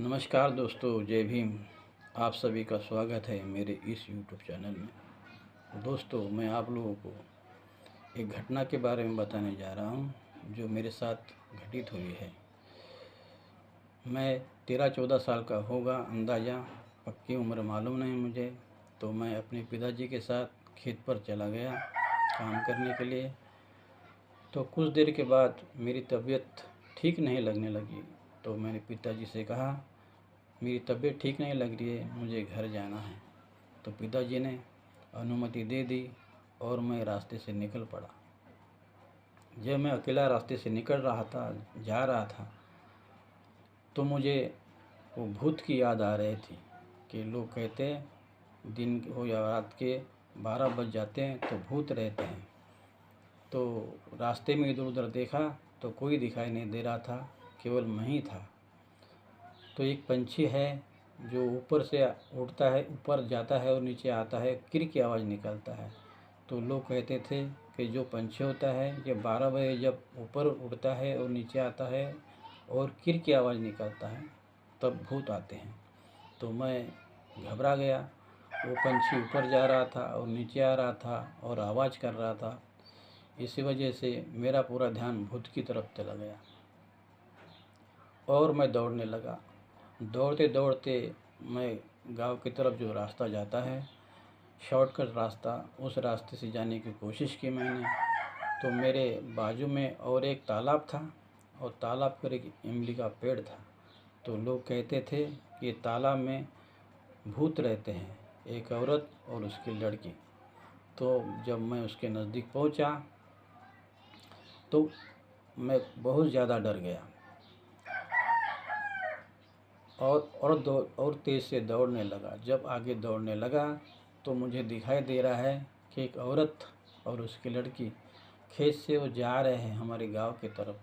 नमस्कार दोस्तों, जय भीम। आप सभी का स्वागत है मेरे इस YouTube चैनल में। दोस्तों, मैं आप लोगों को एक घटना के बारे में बताने जा रहा हूं जो मेरे साथ घटित हुई है। मैं 13-14 साल का होगा अंदाज़ा, पक्की उम्र मालूम नहीं मुझे। तो मैं अपने पिताजी के साथ खेत पर चला गया काम करने के लिए। तो कुछ देर के बाद मेरी तबीयत ठीक नहीं लगने लगी। तो मैंने पिताजी से कहा, मेरी तबीयत ठीक नहीं लग रही है, मुझे घर जाना है। तो पिताजी ने अनुमति दे दी और मैं रास्ते से निकल पड़ा। जब मैं अकेला रास्ते से निकल रहा था, जा रहा था, तो मुझे वो भूत की याद आ रही थी कि लोग कहते हैं दिन हो या रात के 12 बज जाते हैं तो भूत रहते हैं। तो रास्ते में इधर उधर देखा तो कोई दिखाई नहीं दे रहा था, केवल मैं ही था। तो एक पंछी है जो ऊपर से उड़ता है, ऊपर जाता है और नीचे आता है, किर की आवाज़ निकलता है। तो लोग कहते थे कि जो पंछी होता है ये 12 बजे जब ऊपर उड़ता है और नीचे आता है और किर की आवाज़ निकलता है तब भूत आते हैं। तो मैं घबरा गया। वो पंछी ऊपर जा रहा था और नीचे आ रहा था और आवाज़ कर रहा था। इसी वजह से मेरा पूरा ध्यान भूत की तरफ चला गया और मैं दौड़ने लगा। दौड़ते दौड़ते मैं गांव की तरफ जो रास्ता जाता है, शॉर्टकट रास्ता, उस रास्ते से जाने की कोशिश की मैंने। तो मेरे बाजू में और एक तालाब था और तालाब पर एक इमली का पेड़ था। तो लोग कहते थे कि तालाब में भूत रहते हैं, एक औरत और उसकी लड़की। तो जब मैं उसके नज़दीक पहुंचा तो मैं बहुत ज़्यादा डर गया और तेज़ से दौड़ने लगा। जब आगे दौड़ने लगा तो मुझे दिखाई दे रहा है कि एक औरत और उसकी लड़की खेत से वो जा रहे हैं हमारे गांव की तरफ।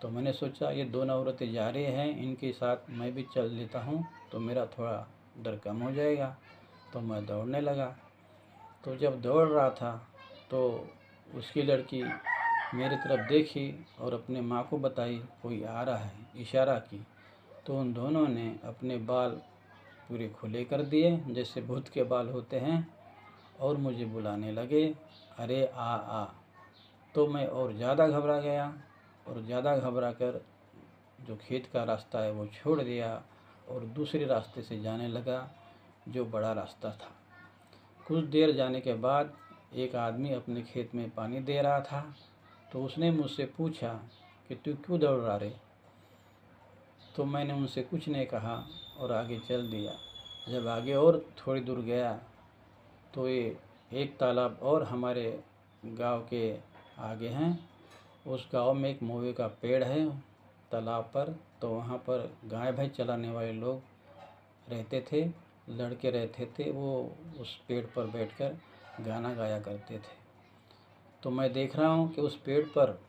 तो मैंने सोचा ये दोनों औरतें जा रही हैं, इनके साथ मैं भी चल लेता हूँ तो मेरा थोड़ा डर कम हो जाएगा। तो मैं दौड़ने लगा। तो जब दौड़ रहा था तो उसकी लड़की मेरी तरफ देखी और अपने माँ को बताई कोई आ रहा है, इशारा की। तो उन दोनों ने अपने बाल पूरे खुले कर दिए जैसे भूत के बाल होते हैं और मुझे बुलाने लगे, अरे आ आ। तो मैं और ज़्यादा घबरा गया और ज़्यादा घबरा कर जो खेत का रास्ता है वो छोड़ दिया और दूसरे रास्ते से जाने लगा जो बड़ा रास्ता था। कुछ देर जाने के बाद एक आदमी अपने खेत में पानी दे रहा था। तो उसने मुझसे पूछा कि तू क्यों दौड़ रहा रे। तो मैंने उनसे कुछ नहीं कहा और आगे चल दिया। जब आगे और थोड़ी दूर गया तो ये एक तालाब और हमारे गांव के आगे हैं। उस गांव में एक महुए का पेड़ है तालाब पर। तो वहाँ पर गाय भैंस चलाने वाले लोग रहते थे, लड़के रहते थे, वो उस पेड़ पर बैठकर गाना गाया करते थे। तो मैं देख रहा हूँ कि उस पेड़ पर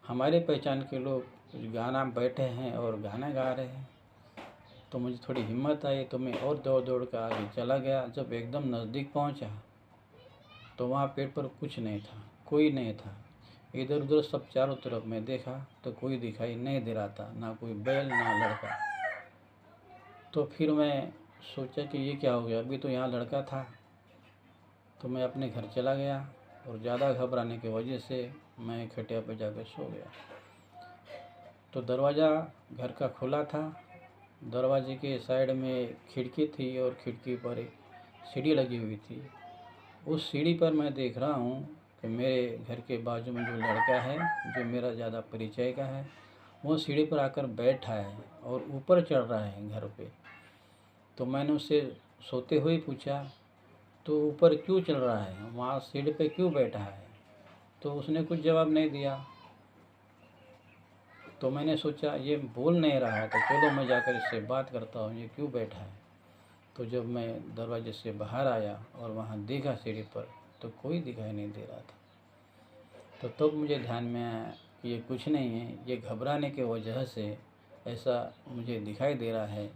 हमारे पहचान के लोग गाना बैठे हैं और गाना गा रहे हैं। तो मुझे थोड़ी हिम्मत आई तो मैं और दौड़ दौड़ कर आगे चला गया। जब एकदम नज़दीक पहुंचा तो वहाँ पेड़ पर कुछ नहीं था, कोई नहीं था। इधर उधर सब चारों तरफ मैं देखा तो कोई दिखाई नहीं दे रहा था, ना कोई बैल ना लड़का। तो फिर मैं सोचा कि ये क्या हो गया, अभी तो यहाँ लड़का था। तो मैं अपने घर चला गया और ज़्यादा घबराने की वजह से मैं खटिया पर जाकर सो गया। तो दरवाज़ा घर का खुला था। दरवाजे के साइड में खिड़की थी और खिड़की पर एक सीढ़ी लगी हुई थी। उस सीढ़ी पर मैं देख रहा हूँ कि मेरे घर के बाजू में जो लड़का है, जो मेरा ज़्यादा परिचय का है, वो सीढ़ी पर आकर बैठा है और ऊपर चढ़ रहा है घर पे। तो मैंने उससे सोते हुए पूछा, तो ऊपर क्यों चढ़ रहा है, वहाँ सीढ़ी पे क्यों बैठा है। तो उसने कुछ जवाब नहीं दिया। तो मैंने सोचा ये बोल नहीं रहा है तो चलो मैं जाकर इससे बात करता हूँ, ये क्यों बैठा है। तो जब मैं दरवाजे से बाहर आया और वहाँ देखा सीढ़ी पर तो कोई दिखाई नहीं दे रहा था। तो तब मुझे ध्यान में आया कि ये कुछ नहीं है, ये घबराने के वजह से ऐसा मुझे दिखाई दे रहा है।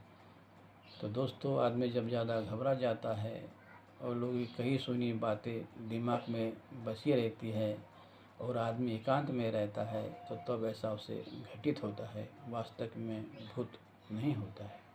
तो दोस्तों, आदमी जब ज़्यादा घबरा जाता है और लोगों की कही सुनी बातें दिमाग में बसी रहती है और आदमी एकांत में रहता है तो तब ऐसा उसे घटित होता है। वास्तव में भूत नहीं होता है।